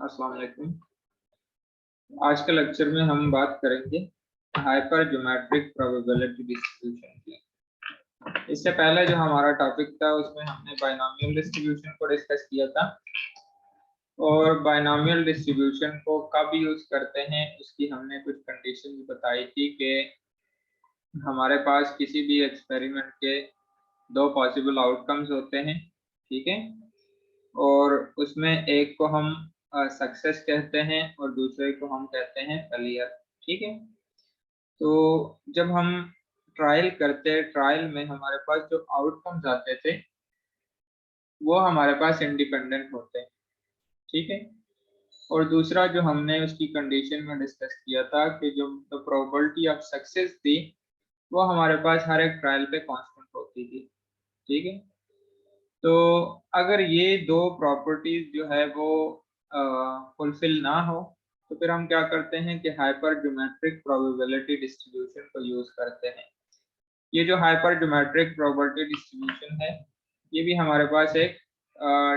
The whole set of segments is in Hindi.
अस्सलाम वालेकुम। आज के लेक्चर में हम बात करेंगे हाइपर ज्योमेट्रिक प्रोबेबिलिटी डिस्ट्रीब्यूशन की। इससे पहले जो हमारा टॉपिक था उसमें हमने बाइनोमियल डिस्ट्रीब्यूशन को डिस्कस किया था और बाइनोमियल डिस्ट्रीब्यूशन को कब यूज करते हैं उसकी हमने कुछ कंडीशन बताई थी कि हमारे पास किसी भी एक्सपेरिमेंट के दो पॉसिबल आउटकम्स होते हैं, ठीक है, और उसमें एक को हम सक्सेस कहते हैं और दूसरे को हम कहते हैं फेलियर, ठीक है। तो जब हम ट्रायल करते, ट्रायल में हमारे पास जो आउटकम्स आते थे वो हमारे पास इंडिपेंडेंट होते हैं, ठीक है। और दूसरा जो हमने उसकी कंडीशन में डिस्कस किया था कि जो प्रोबेबिलिटी ऑफ सक्सेस थी वो हमारे पास हर एक ट्रायल पे कांस्टेंट होती थी, ठीक है। तो अगर ये दो प्रॉपर्टीज जो है वो फुलफिल ना हो तो फिर हम क्या करते हैं कि हाइपर ज्योमेट्रिक प्रोबेबिलिटी डिस्ट्रीब्यूशन को यूज करते हैं। ये जो हाइपर ज्योमेट्रिक प्रोबेबिलिटी डिस्ट्रीब्यूशन है ये भी हमारे पास एक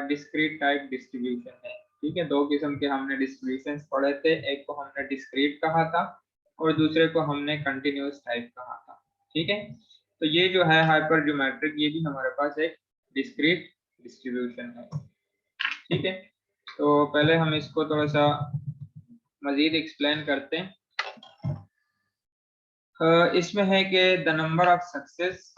डिस्क्रीट टाइप डिस्ट्रीब्यूशन है, ठीक है। दो किस्म के हमने डिस्ट्रीब्यूशंस पढ़े थे, एक को हमने डिस्क्रीट कहा था और दूसरे को हमने कंटिन्यूअस टाइप कहा था, ठीक है। तो ये जो है हाइपर ज्योमेट्रिक ये भी हमारे पास एक डिस्क्रीट डिस्ट्रीब्यूशन है, ठीक है। तो पहले हम इसको थोड़ा सा मजीद एक्सप्लेन करते हैं। इसमें है कि the number of success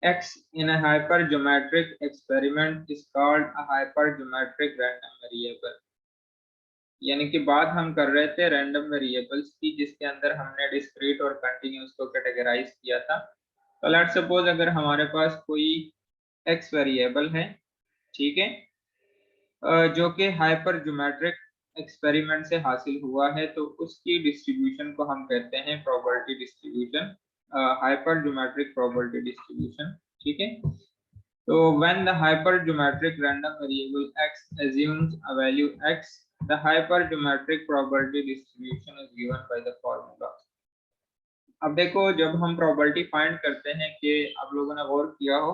x in a hypergeometric experiment is called a hypergeometric random variable। यानी कि बात हम कर रहे थे रैंडम वेरिएबल्स की जिसके अंदर हमने डिस्क्रीट और कंटिन्यूअस को कैटेगराइज किया था। तो लेट्स सपोज अगर हमारे पास कोई x वेरिएबल है, ठीक है, जो कि हाइपर ज्योमेट्रिक एक्सपेरिमेंट से हासिल हुआ है, तो उसकी डिस्ट्रीब्यूशन को हम कहते हैं probability distribution, hyper geometric probability distribution, ठीक है। तो when the hypergeometric random variable x assumes a value x, the hypergeometric probability distribution is given by the formula। अब देखो जब हम प्रोबेबिलिटी फाइंड करते हैं कि आप लोगों ने गौर किया हो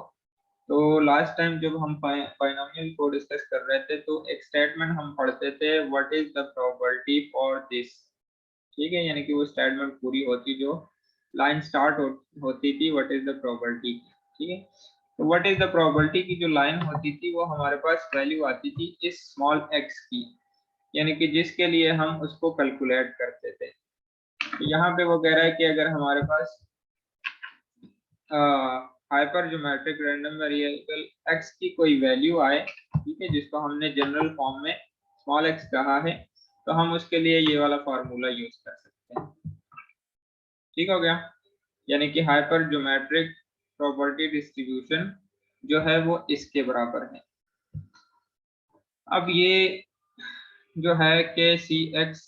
तो लास्ट टाइम जब हम बाइनोमियल को डिस्कस कर रहे थे तो एक स्टेटमेंट हम पढ़ते थे what is the probability for this, ठीक है। यानी कि वो स्टेटमेंट पूरी होती जो लाइन स्टार्ट होती थी व्हाट इज द प्रोबेबिलिटी, ठीक है। तो व्हाट इज द प्रोबेबिलिटी की जो लाइन होती थी वो हमारे पास वैल्यू आती थी इस स्मॉल x की, यानी कि जिसके लिए हम उसको कैलकुलेट करते थे। तो यहाँ पे वो कह रहा है कि अगर हमारे पास hyper geometric random variable x की कोई वैल्यू आए, ठीक है, जिसको हमने जनरल फॉर्म में स्मॉल x कहा है, तो हम उसके लिए ये वाला फार्मूला यूज कर सकते हैं, ठीक हो गया। यानी कि हाइपर ज्योमेट्रिक प्रोबेबिलिटी डिस्ट्रीब्यूशन जो है वो इसके बराबर है। अब ये जो है कि Cx,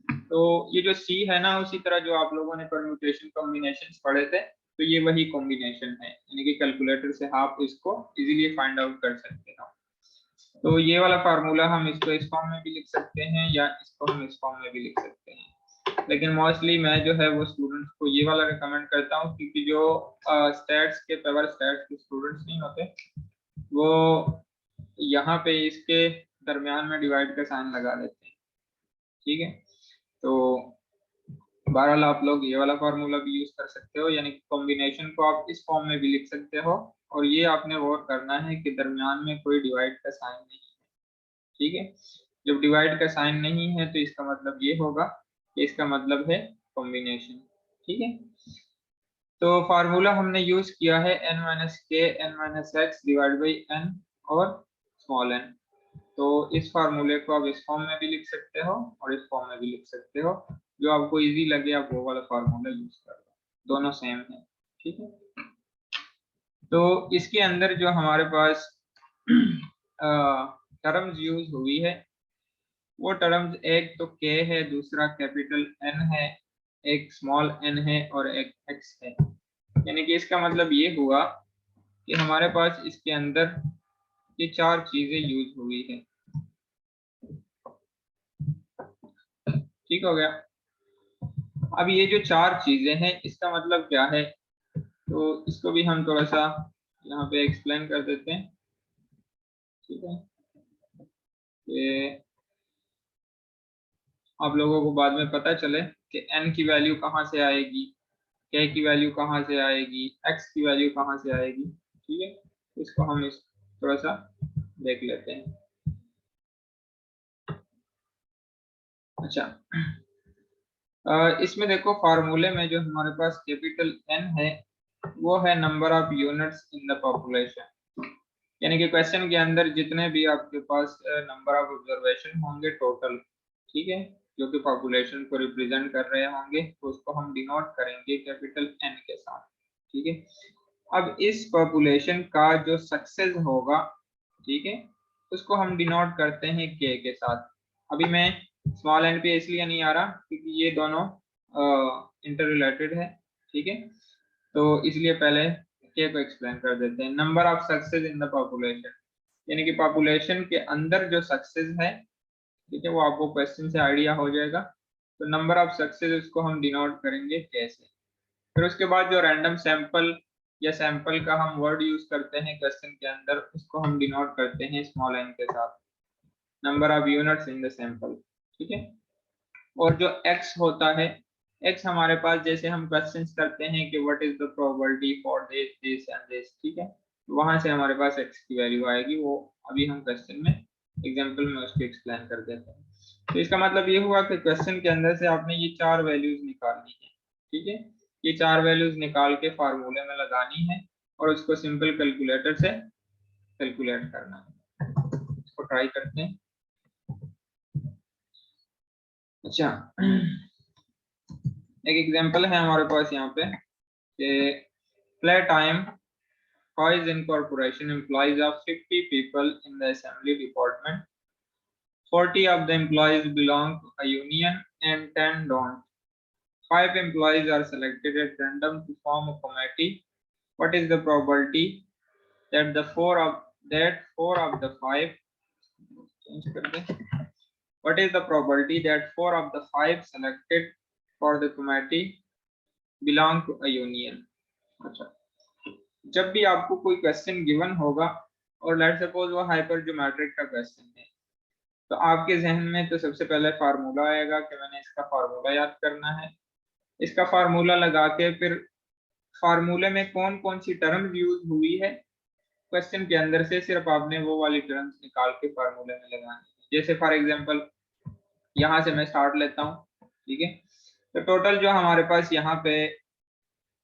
तो ये जो C है ना उसी तरह जो आप लोगों ने परम्यूटेशन कॉम्बिनेशंस पढ़े थे तो ये वही कॉम्बिनेशन है, यानी कि कैलकुलेटर से आप इसको इजीली फाइंड आउट कर सकते हो। तो ये वाला फार्मूला हम इसको इस फॉर्म में भी लिख सकते हैं या इसको हम इस फॉर्म में भी लिख सकते हैं, लेकिन मोस्टली मैं जो है वो स्टूडेंट्स को ये वाला रिकमेंड करता हूँ क्योंकि जो स्टैट्स के पेपर स्टैट्स के स्टूडेंट्स नहीं होते वो यहाँ पे इसके दरमियान में डिवाइड का साइन लगा देते हैं, ठीक है। तो बहरहाल आप लोग ये वाला फार्मूला भी यूज कर सकते हो, यानी कॉम्बिनेशन को आप इस फॉर्म में भी लिख सकते हो और ये आपने गौर करना है कि दरमियान में कोई डिवाइड का साइन नहीं है, ठीक है। जब डिवाइड का साइन नहीं है तो इसका मतलब ये होगा कि इसका मतलब है कॉम्बिनेशन, ठीक है। तो फार्मूला हमने यूज किया है n माइनस के N minus X divide by n और स्मॉल n। तो इस फार्मूले को आप इस फॉर्म में भी लिख सकते हो और इस फॉर्म में भी लिख सकते हो, जो आपको इजी लगे आप वो वाला फार्मूला यूज कर लो, दोनों सेम है, ठीक है। तो इसके अंदर जो हमारे पास टर्म्स यूज हुई है वो टर्म्स एक तो k है, दूसरा कैपिटल N है, एक स्मॉल n है और एक x है। यानी कि इसका मतलब ये हुआ कि हमारे पास इसके अंदर ये चार चीजें यूज हुई है, ठीक हो गया। अब ये जो चार चीजें हैं इसका मतलब क्या है, तो इसको भी हम थोड़ा सा यहाँ पे एक्सप्लेन कर देते हैं। ठीक है, ये आप लोगों को बाद में पता चले कि n की वैल्यू कहाँ से आएगी, k की वैल्यू कहाँ से आएगी, x की वैल्यू कहाँ से आएगी। ठीक है, इसको हम इस थोड़ा सा देख लेते हैं। अच्छा, इसमें देखो फार्मूले में जो हमारे पास कैपिटल N है वो है number of units in the population, यानी कि क्वेश्चन के अंदर जितने भी आपके पास नंबर ऑफ ऑब्जर्वेशन होंगे टोटल, ठीक है, जो कि पॉपुलेशन को रिप्रेजेंट कर रहे होंगे, तो उसको हम डिनोट करेंगे कैपिटल N के साथ। ठीक है, अब इस पॉपुलेशन का जो सक्सेस होगा, ठीक है, उसको हम डिनोट करते हैं K के साथ। अभी मैं स्मॉल एन पे इसलिए नहीं आ रहा क्योंकि ये दोनों इंटर रिलेटेड है। ठीक है, तो इसलिए पहले K को एक्सप्लेन कर देते हैं। Number of success in the population, यानी कि पॉपुलेशन के अंदर जो सक्सेस है, ठीक है, वो आपको क्वेश्चन से आइडिया हो जाएगा। तो नंबर ऑफ सक्सेस उसको हम डिनोट करेंगे कैसे। फिर उसके बाद जो रैंडम सैंपल या सैंपल का हम वर्ड यूज करते हैं क्वेश्चन के अंदर, उसको हम डिनोट करते हैं स्मॉल एन के साथ, number of units in the sample. ठीक है, और जो x होता है, x हमारे पास जैसे हम क्वेश्चंस करते हैं कि what is the probability for this this and this, ठीक है, वहां से हमारे पास x की वैल्यू आएगी, वो अभी हम क्वेश्चन में एग्जांपल में उसको एक्सप्लेन कर देते हैं। तो इसका मतलब ये हुआ कि क्वेश्चन के अंदर से आपने ये चार वैल्यूज निकालनी है। ठीक है, ये चार वैल्यूज निकाल के फार्मूले में लगानी है और उसको सिंपल कैलकुलेटर से कैलकुलेट करना है। इसको ट्राई करते हैं। अच्छा, एक एग्जांपल है हमारे पास यहाँ पे कि play time Hoy's incorporation employees of 50 people in the assembly department. 40 of the employees belong to a union and 10 don't. 5 employees are selected at random to form a committee. What is the probability that four of the five what is the probability that 4 of the 5 selected for the committee belong to a union? अच्छा, जब भी आपको कोई क्वेश्चन गिवन होगा और लेट सपोज वो हाइपर ज्योमेट्रिक का क्वेश्चन है, तो आपके जहन में तो सबसे पहले फार्मूला आएगा कि मैंने इसका फार्मूला याद करना है। इसका फार्मूला लगा के फिर फार्मूले में कौन कौन सी टर्म यूज हुई है क्वेश्चन के अंदर से सिर्फ आपने वो वाली टर्म्स निकाल के फार्मूले में लगानी है। जैसे फॉर एग्जांपल यहाँ से मैं स्टार्ट लेता हूँ। ठीक है, तो टोटल जो हमारे पास यहाँ पे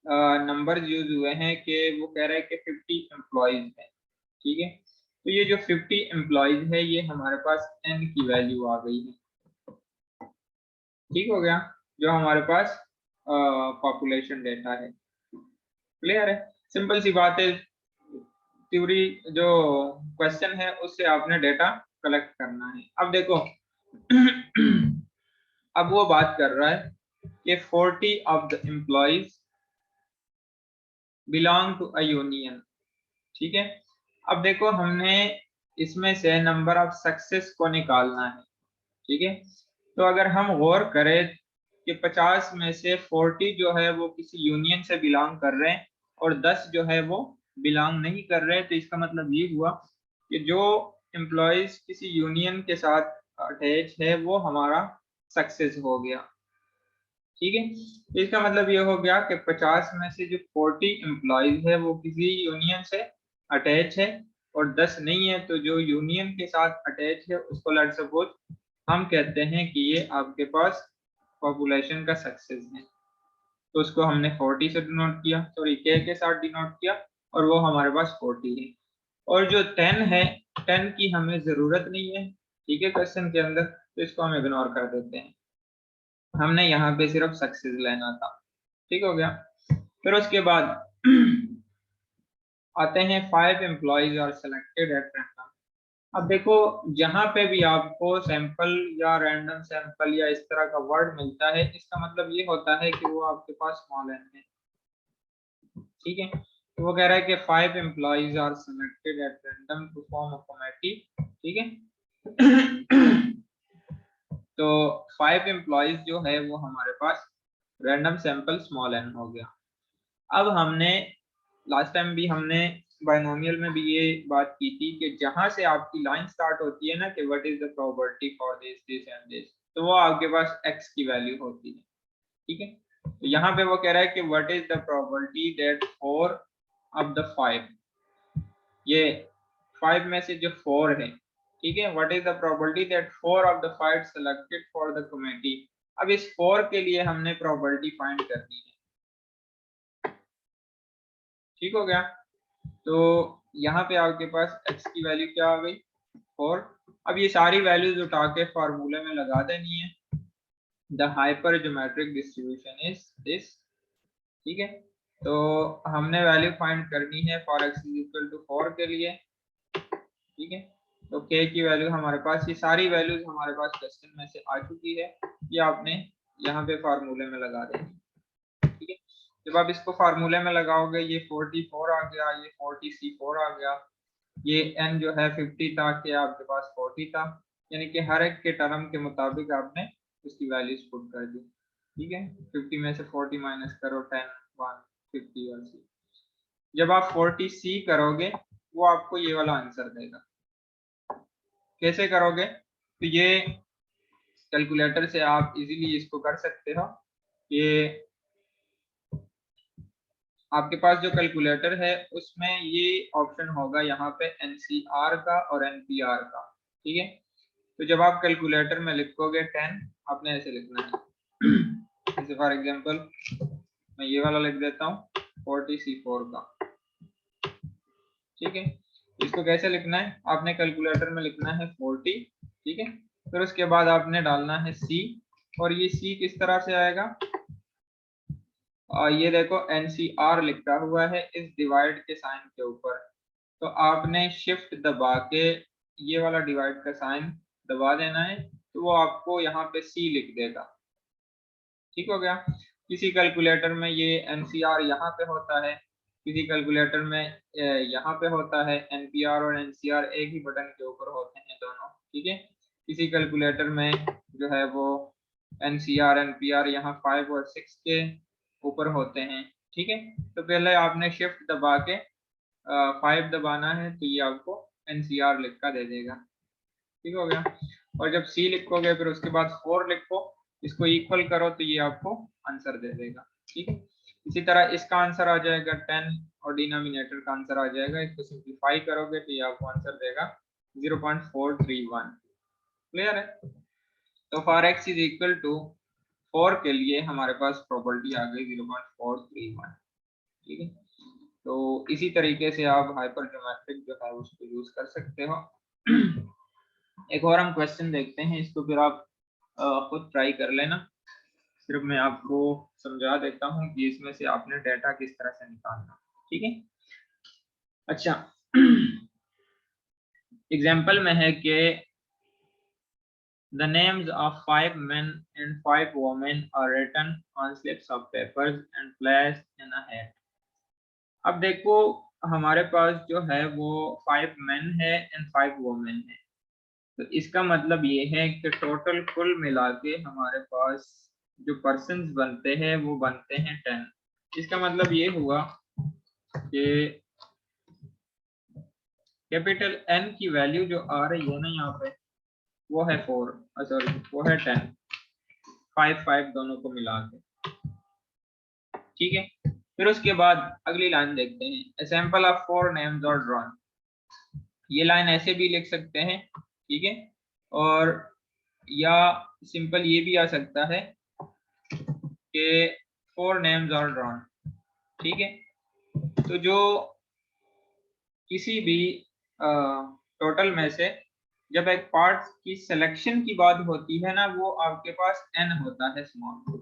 नंबर यूज हुए हैं कि वो कह रहे हैं कि 50 एम्प्लॉइज है। ठीक है, तो ये जो 50 एम्प्लॉइज है ये हमारे पास n की वैल्यू आ गई है। ठीक हो गया, जो हमारे पास पॉपुलेशन डेटा है। क्लियर है, सिंपल सी बात है। थ्योरी जो क्वेश्चन है उससे आपने डेटा कलेक्ट करना है। अब देखो अब वो बात कर रहा है कि 40 of the employees belong to a union. ठीक है, अब देखो हमने इसमें से नंबर ऑफ सक्सेस को निकालना है। ठीक है, तो अगर हम गौर करें कि 50 में से 40 जो है वो किसी यूनियन से बिलोंग कर रहे हैं और 10 जो है वो बिलोंग नहीं कर रहे, तो इसका मतलब ये हुआ कि जो एम्प्लॉयज किसी यूनियन के साथ अटैच है वो हमारा सक्सेस हो गया। ठीक है, तो इसका मतलब ये हो गया कि 50 में से जो 40 एम्प्लॉयज है वो किसी यूनियन से अटैच है और 10 नहीं है, तो जो यूनियन के साथ अटैच है उसको लेट्स सपोज हम कहते हैं कि ये आपके पास पॉपुलेशन का सक्सेस है। तो उसको हमने 40 से डिनोट किया, सॉरी K के साथ डिनोट किया, और वो हमारे पास 40 है। और जो 10 है, 10 की हमें जरूरत नहीं है, ठीक है, क्वेश्चन के अंदर, तो इसको हम इग्नोर कर देते हैं। हमने यहाँ पे सिर्फ सक्सेस लेना था। ठीक हो गया, फिर उसके बाद आते हैं 5 employees are selected at random. अब देखो जहां पे भी आपको सैंपल या रैंडम सैंपल या इस तरह का वर्ड मिलता है, इसका मतलब ये होता है कि वो आपके पास स्मॉल एन है। ठीक है, तो वो कह रहा है कि 5 employees are selected at random to form a committee. ठीक है, तो 5 एम्प्लॉइज जो है वो हमारे पास रैंडम सैंपल स्मॉल एन हो गया। अब हमने लास्ट टाइम भी हमने बाइनोमियल में भी ये बात की थी कि जहां से आपकी लाइन स्टार्ट होती है ना कि what is the probability for this and this, तो वो आपके पास x की वैल्यू होती है, ठीक है। तो यहाँ पे वो कह रहा है कि what is the probability that 4 of the 5, ये 5 में से जो 4 है, ठीक है, what is the probability that 4 of the 5 selected for the committee. अब इस 4 के लिए हमने प्रोबेबिलिटी फाइंड करनी है, ठीक हो गया। तो यहाँ पे आपके पास x की वैल्यू क्या आ गई 4। अब ये सारी वैल्यूज उठा के फार्मूले में लगा देनी है। The hypergeometric distribution is this, ठीक है। तो हमने वैल्यू फाइंड करनी है for x is equal to 4 के लिए, ठीक है। तो k की वैल्यू हमारे पास, ये सारी वैल्यूज हमारे पास क्वेश्चन में से आ चुकी है, ये आपने यहाँ पे फार्मूले में लगा देनी, ठीक है। जब आप इसको फार्मूले में लगाओगे, ये 44 आ गया, ये 40c4 आ गया, ये n जो है 50 था कि आपके पास 40 था, यानी कि हर एक के टर्म के मुताबिक आपने उसकी वैल्यूज पुट कर दी, ठीक है। 50 में से 40 माइनस करो, 10 1 50 और c। जब आप 40c करोगे वो आपको ये वाला आंसर देगा। कैसे करोगे? तो ये कैलकुलेटर से आप इजीली इसको कर सकते हो। ये आपके पास जो कैलकुलेटर है उसमें ये ऑप्शन होगा यहाँ पे NCR का और NPR का, ठीक है। तो जब आप कैलकुलेटर में लिखोगे 10, आपने ऐसे लिखना है जैसे फॉर एग्जांपल मैं ये वाला लिख देता हूँ 40c4 का, ठीक है। इसको कैसे लिखना है? आपने कैलकुलेटर में लिखना है 40, ठीक है। फिर उसके बाद आपने डालना है c, और ये c किस तरह से आएगा? ये देखो NCR लिखा हुआ है इस डिवाइड के साइन के ऊपर, तो आपने शिफ्ट दबा के ये वाला डिवाइड का साइन दबा देना है, तो वो आपको यहाँ पे c लिख देगा, ठीक हो गया। किसी कैलकुलेटर में ये NCR यहाँ पे होता है, किसी कैलकुलेटर में यहाँ पे होता है। NPR और NCR एक ही बटन के ऊपर होते हैं दोनों, ठीक है। किसी कैलकुलेटर में जो है वो NCR NPR यहाँ 5 और 6 के ऊपर होते हैं, ठीक है। तो पहले आपने शिफ्ट दबा के 5 दबाना है, तो ये आपको NCR लिख कर दे देगा, ठीक हो गया। और जब C लिखोगे फिर उसके बाद 4 लिखो, इसको इक्वल करो, तो ये आपको आंसर दे देगा, ठीक है। इसी तरह इसका आंसर आ जाएगा 10 और डिनोमिनेटर का आंसर आ जाएगा। इसको सिंप्लीफाई करोगे तो ये आपको आंसर देगा 0.431। क्लियर है? तो for x is equal to 4 के लिए हमारे पास प्रॉपर्टी आ गई 0.431, ठीक है। तो इसी तरीके से आप हाइपर ज्योमेट्रिक जो है उसको यूज कर सकते हो। एक और हम क्वेश्चन देखते हैं, इसको फिर आप खुद ट्राई कर लेना। सिर्फ मैं आपको समझा देता हूँ कि इसमें से आपने डेटा किस तरह से निकालना, ठीक है। अच्छा एग्जाम्पल में है कि the names of 5 men and 5 women are written on slips of papers and placed in a hat। अब देखो हमारे पास जो है वो 5 men है एंड 5 women है, तो इसका मतलब ये है कि टोटल कुल मिला के हमारे पास जो पर्सन्स बनते हैं वो बनते हैं 10। इसका मतलब ये हुआ कि कैपिटल N की वैल्यू जो आ रही है ना यहाँ पे वो है 4, सॉरी वो है 10, 5 दोनों को मिला के, ठीक है। फिर उसके बाद अगली लाइन देखते हैं, सैंपल ऑफ 4 नेम्स और ड्रॉन। ये लाइन ऐसे भी लिख सकते हैं, ठीक है, और या सिंपल ये भी आ सकता है कि 4 नेम्स और ड्रॉन, ठीक है। तो जो किसी भी टोटल में से जब एक पार्ट की सिलेक्शन की बात होती है ना, वो आपके पास n होता है स्मॉल,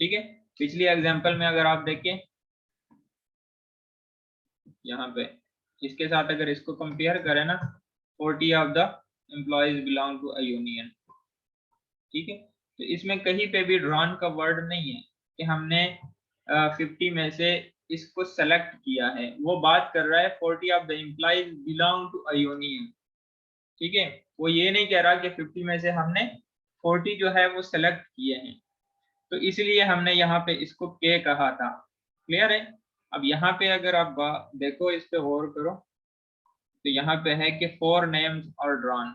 ठीक है। पिछली एग्जांपल में अगर आप देखें यहाँ पे इसके साथ अगर इसको कंपेयर करें ना, 40 of the employees belong to a union, ठीक है। तो इसमें कहीं पे भी ड्रॉन का वर्ड नहीं है कि हमने 50 में से इसको सेलेक्ट किया है। वो बात कर रहा है 40 of the employees belong to a union, ठीक है। वो ये नहीं कह रहा कि 50 में से हमने 40 जो है वो सेलेक्ट किए हैं, तो इसलिए हमने यहाँ पे इसको के कहा था। क्लियर है? अब यहाँ पे अगर आप देखो, इस पे गौर करो, तो यहाँ पे है कि 4 नेम्स और ड्रॉन।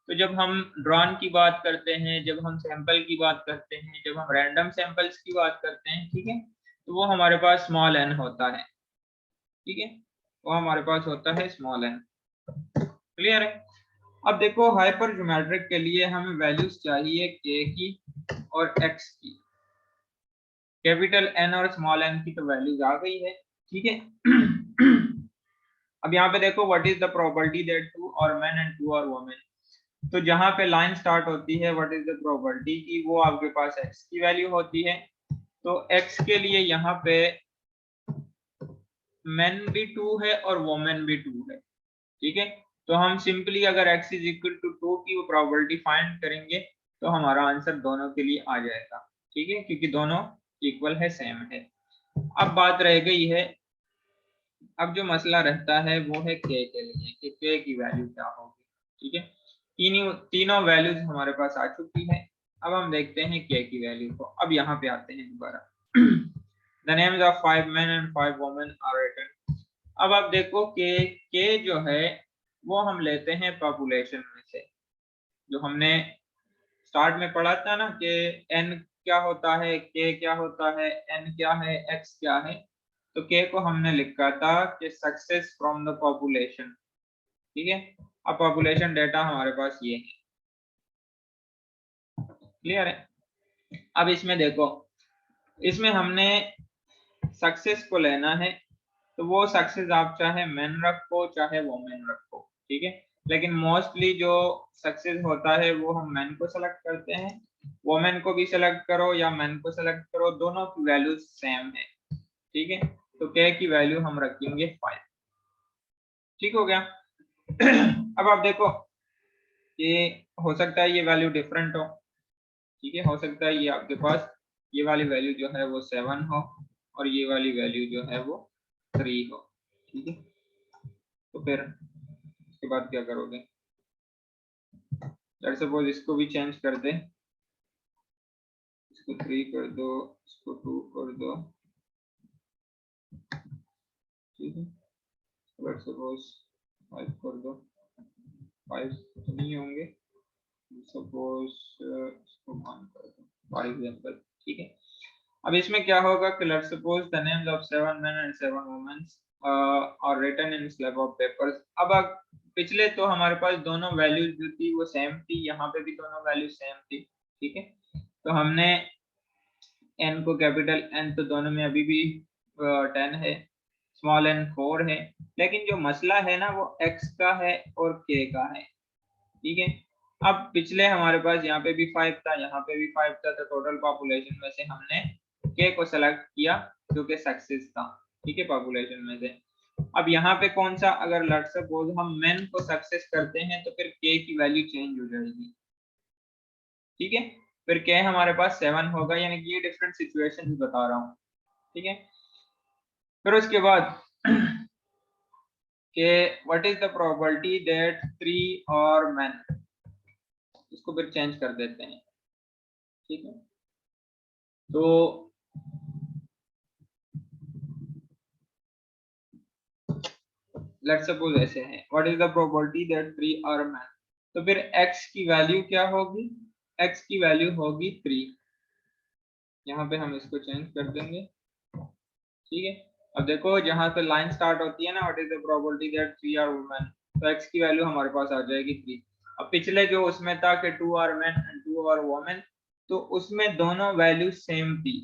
तो जब हम ड्रॉन की बात करते हैं, जब हम सैंपल की बात करते हैं, जब हम रैंडम सैंपल्स की बात करते हैं, ठीक है, तो वो हमारे पास स्मॉल n होता है, ठीक है, वो हमारे पास होता है स्मॉल n। क्लियर है? अब देखो हाइपर ज्योमेट्रिक के लिए हमें वैल्यूज चाहिए k की और x की। कैपिटल N और स्मॉल n की तो वैल्यूज आ गई है, ठीक है। अब यहाँ पे देखो what is the probability that 2 और मैन एंड 2 और वुमेन। तो जहां पे लाइन स्टार्ट होती है व्हाट इज द प्रोबेबिलिटी की, वो आपके पास x की वैल्यू होती है। तो x के लिए यहाँ पे मैन भी 2 है और वुमेन भी 2 है, ठीक है। तो हम सिंपली अगर x इज इक्वल टू 2 की वो प्रोबेबिलिटी फाइंड करेंगे तो हमारा आंसर दोनों के लिए आ जाएगा, ठीक है, क्योंकि दोनों इक्वल है, सेम है। अब बात रह गई है, अब जो मसला रहता है वो है k के लिए कि k की वैल्यू क्या होगी, ठीक है। तीनों वैल्यूज हमारे पास आ चुकी है। अब हम देखते हैं k की वैल्यू को। अब यहाँ पे आते हैं दोबारा। The names of 5 men and 5 women are written। अब आप देखो k जो है वो हम लेते हैं पॉपुलेशन में से, जो हमने स्टार्ट में पढ़ा था ना कि n क्या होता है, k क्या होता है, n क्या है, x क्या है। तो k को हमने लिखा था कि सक्सेस फ्रॉम द पॉपुलेशन, ठीक है। अब पॉपुलेशन डेटा हमारे पास ये है, क्लियर है। अब इसमें देखो, इसमें हमने सक्सेस को लेना है, तो वो सक्सेस आप चाहे मैन रखो चाहे वोमेन रखो, ठीक है। लेकिन मोस्टली जो सक्सेस होता है वो हम मैन को सेलेक्ट करते हैं। वोमेन को भी सेलेक्ट करो या मैन को सेलेक्ट करो, दोनों की वैल्यू सेम है, ठीक है। तो k की वैल्यू हम रखेंगे 5, ठीक हो गया। अब आप देखो कि हो सकता है ये वैल्यू डिफरेंट हो, ठीक है, हो सकता है ये आपके पास ये वाली वैल्यू जो है वो 7 हो और ये वाली वैल्यू जो है वो 3 हो, ठीक है। तो फिर उसके बाद क्या करोगे? लेट्स सपोज इसको भी चेंज कर दे, इसको 3 कर दो, इसको 2 कर दो, ठीक है। लेट्स सपोज 5 कर दो, 5 तो नहीं होंगे, सपोज इसको 1 कर दो फॉर एग्जांपल, ठीक है। अब इसमें क्या होगा कि let's suppose the names of 7 men and 7 women और written in slab of papers. अब पिछले तो हमारे पास दोनों वैल्यूज जो थी वो सेम थी, यहाँ पे भी दोनों वैल्यूज सेम थी, ठीक है। तो हमने n को कैपिटल N, तो दोनों में अभी भी 10 है, स्मॉल n 4 है। लेकिन जो मसला है ना वो x का है और k का है, ठीक है। अब पिछले हमारे पास यहाँ पे भी 5 था, यहाँ पे भी 5 था, तो टोटल पॉपुलेशन में से हमने k को सेलेक्ट किया जो कि सक्सेस था, ठीक है, पॉपुलेशन में से। अब यहाँ पे कौन सा, अगर लेट्स सपोज हम मेन को सक्सेस करते हैं तो फिर k की वैल्यू चेंज हो जाएगी, ठीक है। फिर k हमारे पास 7 होगा, यानी कि ये डिफरेंट सिचुएशन बता रहा हूँ, ठीक है। फिर उसके बाद कि what is the probability that 3 और मैन, इसको फिर चेंज कर देते हैं, ठीक है। तो लेट्स सपोज ऐसे है, what is the probability that 3 are man. तो फिर x की वैल्यू क्या होगी? x की वैल्यू होगी 3। यहाँ पे हम इसको चेंज कर देंगे, ठीक है। अब देखो जहां से लाइन स्टार्ट होती है ना, what is the probability that 3 are women, तो x की वैल्यू हमारे पास आ जाएगी 3। अब पिछले जो उसमें था कि 2 are man and 2 are women, तो उसमें दोनों वैल्यू सेम थी,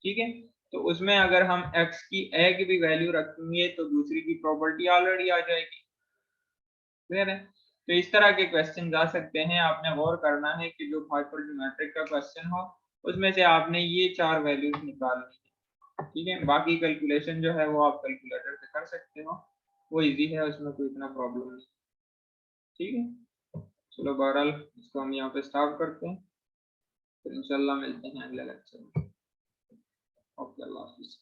ठीक है। तो उसमें अगर हम x की एक भी वैल्यू रखेंगे तो दूसरी की प्रोबेबिलिटी ऑलरेडी आ जाएगी, क्लियर है। तो इस तरह के क्वेश्चन आ सकते हैं, आपने गौर करना है कि जो हाइपरज्योमेट्रिक का क्वेश्चन हो उसमें से आपने ये 4 वैल्यूज निकालनी है, ठीक है। बाकी कैलकुलेशन जो है वो आप कैलकुलेटर से कर सकते हो, वो इजी है, उसमें कोई इतना प्रॉब्लम नहीं, ठीक है। चलो बहरहाल इसको हम यहाँ पे स्टॉप करते हैं, फिर इंशाल्लाह मिलते हैं अगले लेक्चर में। ओके, अल्लाह हाफिज़।